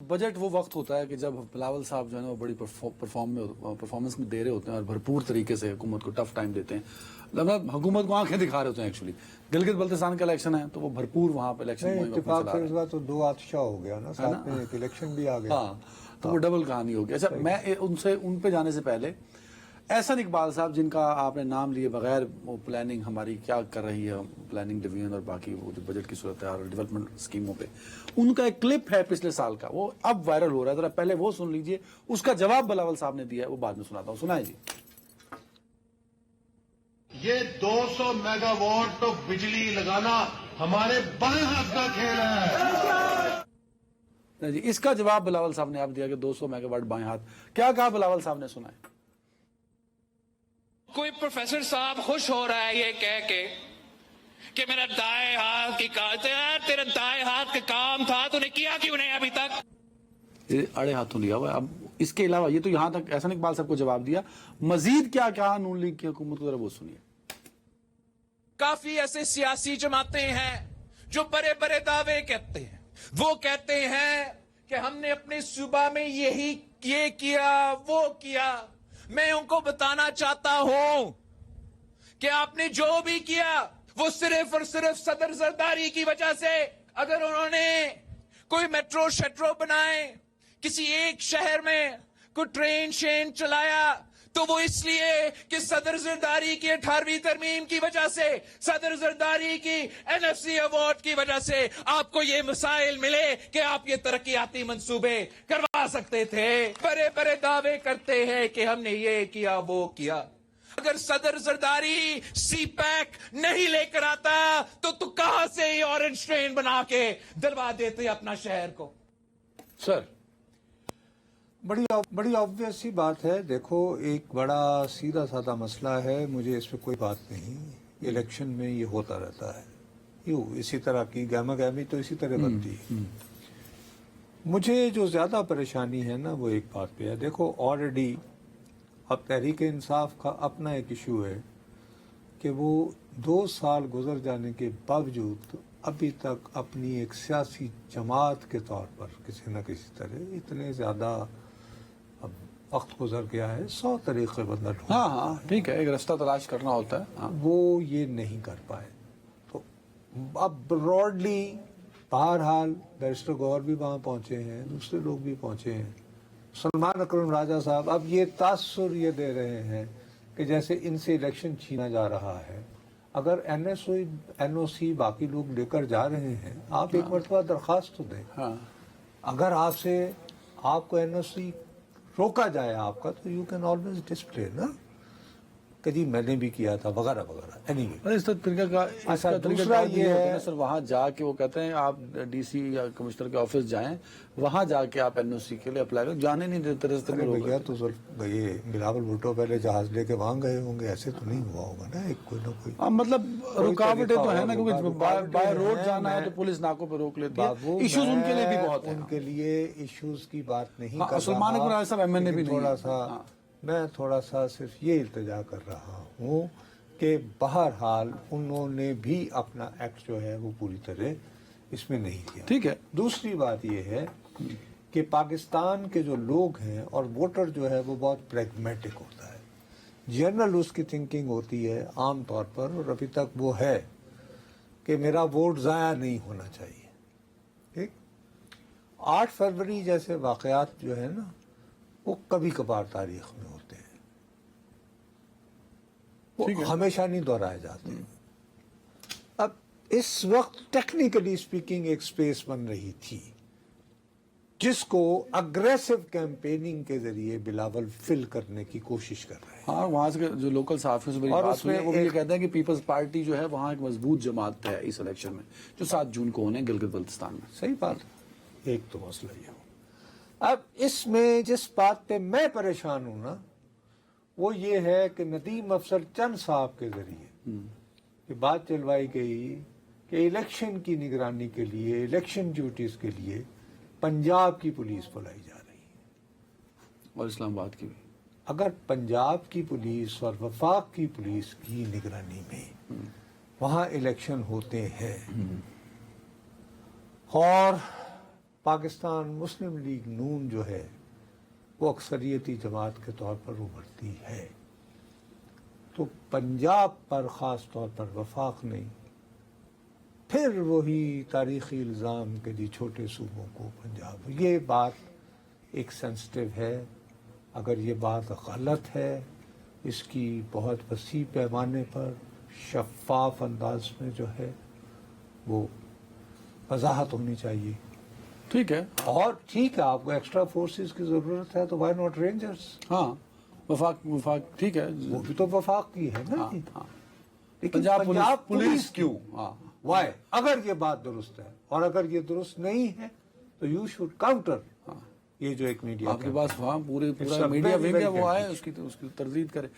Budget وہ وقت ہوتا ہے کہ جب بلاول صاحب جو ہے نا وہ بڑی پرفارمنس میں دے رہے ہوتے ہیں اور بھرپور طریقے سے حکومت کو ٹف ٹائم دیتے ہیں. مطلب حکومت کو آنکھیں دکھا رہے ہوتے ہیں. ایکچولی گلگت بلتستان کا الیکشن ہے تو وہ بھرپور وہاں پہ الیکشن اتفاق سے اس بات تو دو بادشاہ ہو گیا نا، ساتھ میں ایک الیکشن بھی آ گیا. ہاں تو وہ ڈبل کہانی ہوگی. اچھا میں ان پہ جانے سے پہلے احسن اقبال صاحب جن کا آپ نے نام لیے بغیر وہ پلاننگ ہماری کیا کر رہی ہے پلاننگ ڈویژن اور باقی وہ جو بجٹ کی صورت ہے اور ڈیولپمنٹ اسکیموں پہ، ان کا ایک کلپ ہے پچھلے سال کا، وہ اب وائرل ہو رہا ہے. ذرا پہلے وہ سن لیجئے، اس کا جواب بلاول صاحب نے دیا ہے، وہ بعد میں سناتا ہوں. سنائیں جی. یہ 200 میگا واٹ تو بجلی لگانا ہمارے بائیں ہاتھ کا کھیل ہے. جی اس کا جواب بلاول صاحب نے آپ دیا کہ 200 میگا واٹ بائیں ہاتھ. کیا کہا بلاول صاحب نے، سنا ہے. کوئی پروفیسر صاحب خوش ہو رہا ہے یہ کہہ کے کہ میرا دائیں ہاتھ کی تیرا دائیں ہاتھ کا کام تھا، تو نے کیا کیوں نہیں ابھی تک؟ یہ اڑے ہاتھوں لیا ہوا ہے. اب اس کے علاوہ یہ تو یہاں تک احسن اقبال صاحب کو جواب دیا، مزید کیا کہا نون لیگ کی حکومت کو، ذرا وہ سنیے. کافی ایسے سیاسی جماعتیں ہیں جو بڑے بڑے دعوے کہتے ہیں. وہ کہتے ہیں کہ ہم نے اپنے صوبہ میں یہ کیا وہ کیا. میں ان کو بتانا چاہتا ہوں کہ آپ نے جو بھی کیا وہ صرف اور صرف صدر زرداری کی وجہ سے. اگر انہوں نے کوئی میٹرو شیٹرو بنائے، کسی ایک شہر میں کوئی ٹرین شین چلایا، تو وہ اس لیے کہ صدر زرداری کی 18ویں ترمیم کی وجہ سے، صدر زرداری کی NFC ایوارڈ کی وجہ سے آپ کو یہ مسائل ملے کہ آپ یہ ترقیاتی منصوبے کروا سکتے تھے. بڑے بڑے دعوے کرتے ہیں کہ ہم نے یہ کیا وہ کیا. اگر صدر زرداری سی پیک نہیں لے کر آتا تو کہاں سے یہ اورنج ٹرین بنا کے دلوا دیتے اپنا شہر کو. سر بڑی آبویس سی بات ہے. دیکھو ایک بڑا سیدھا سادہ مسئلہ ہے، مجھے اس پہ کوئی بات نہیں. الیکشن میں یہ ہوتا رہتا ہے، یوں اسی طرح کی گہما گہمی تو اسی طرح بنتی ہے. مجھے جو زیادہ پریشانی ہے نا وہ ایک بات پہ ہے. دیکھو آلریڈی اب تحریک انصاف کا اپنا ایک ایشو ہے کہ وہ 2 سال گزر جانے کے باوجود ابھی تک اپنی ایک سیاسی جماعت کے طور پر کسی نہ کسی طرح اتنے زیادہ اب وقت گزر گیا ہے، 100 طریقے بندہ ڈھونڈ. ہاں ٹھیک ہے، ایک رستہ تلاش کرنا ہوتا ہے. وہ یہ نہیں کر پائے. تو اب براڈلی بہرحال بیرسٹر گور بھی وہاں پہنچے ہیں، دوسرے لوگ بھی پہنچے ہیں. سلمان اکرم راجہ صاحب اب یہ تاثر یہ دے رہے ہیں کہ جیسے ان سے الیکشن چھینا جا رہا ہے. اگر NOC باقی لوگ لے کر جا رہے ہیں، آپ ایک مرتبہ درخواست تو دیں. اگر آپ کو NOC روکا جائے آپ کا، تو یو کین آلویز ڈسپلے نا کہ جی میں نے بھی کیا تھا وغیرہ وغیرہ. اس طریقہ کا دوسرا یہ ہے سر، وہاں جا کے وہ کہتے ہیں آپ DC یا کمشنر کے آفس جائیں، وہاں جا کے آپ NOC کے لیے اپلائی کریں. جانے نہیں دیتے رستے میں لوگ. بھیا تو یہ بلاول بھٹو پہلے جہاز لے کے وہاں گئے ہوں گے، ایسے تو نہیں ہوا ہوگا نا. ایک کوئی نہ کوئی مطلب رکاوٹیں تو ہے نا، کیونکہ بائی روڈ جانا ہے تو پولیس ناکوں پہ روک لیتی ہے. ایشوز ان کے لیے بھی بہت ہیں. ان کے لیے ایشوز کی بات نہیں کر رہا. سلمان اکرم راجہ صاحب MNA بھی نہیں. میں تھوڑا سا صرف یہ التجا کر رہا ہوں کہ بہرحال انہوں نے بھی اپنا ایکٹ جو ہے وہ پوری طرح اس میں نہیں کیا. ٹھیک ہے. دوسری بات یہ ہے کہ پاکستان کے جو لوگ ہیں اور ووٹر جو ہے وہ بہت پریگمیٹک ہوتا ہے. جنرل اس کی تھنکنگ ہوتی ہے عام طور پر، اور ابھی تک وہ ہے کہ میرا ووٹ ضائع نہیں ہونا چاہیے. ٹھیک. 8 فروری جیسے واقعات جو ہے نا وہ کبھی کبھار تاریخ میں ہوتے ہیں، وہ ہمیشہ نہیں دہرائے جاتے. اب اس وقت ٹیکنیکلی اسپیکنگ ایک سپیس بن رہی تھی جس کو اگریسو کیمپیننگ کے ذریعے بلاول فل کرنے کی کوشش کر رہے ہیں. ہاں وہاں سے جو لوکل صحافیوں سے میری بات ہوئی ہے وہ یہ کہتے ہیں کہ پیپلز پارٹی جو ہے وہاں ایک مضبوط جماعت ہے اس الیکشن میں، جو 7 جون کو ہونے گلگت بلتستان میں. صحیح بات ہے. ایک تو مسئلہ یہ ہو. اب اس میں جس بات پہ میں پریشان ہوں نا وہ یہ ہے کہ ندیم افضل چند صاحب کے ذریعے یہ بات چلوائی گئی کہ الیکشن کی نگرانی کے لیے، الیکشن ڈیوٹیز کے لیے پنجاب کی پولیس بلائی جا رہی ہے اور اسلام آباد کی بھی. اگر پنجاب کی پولیس اور وفاق کی پولیس کی نگرانی میں وہاں الیکشن ہوتے ہیں اور پاکستان مسلم لیگ نون جو ہے وہ اکثریتی جماعت کے طور پر ابھرتی ہے، تو پنجاب پر خاص طور پر وفاق نہیں، پھر وہی تاریخی الزام کے لیے چھوٹے صوبوں کو پنجاب، یہ بات ایک سینسٹیو ہے. اگر یہ بات غلط ہے، اس کی بہت وسیع پیمانے پر شفاف انداز میں جو ہے وہ وضاحت ہونی چاہیے. ٹھیک ہے. اور ٹھیک ہے، آپ کو ایکسٹرا فورسز کی ضرورت ہے تو وائی ناٹ رینجرز، ہاں وفاق ٹھیک ہے. وہ بھی تو وفاق کی ہے نا. ہاں ہاں. لیکن پنجاب پولیس کیوں؟ ہاں وائی؟ اگر یہ بات درست ہے اور اگر یہ درست نہیں ہے تو یو شوڈ کاؤنٹر یہ جو ایک میڈیا آپ کے پاس وہاں پورا میڈیا ونگ ہے، وہ آئے اس کی تردید کرے.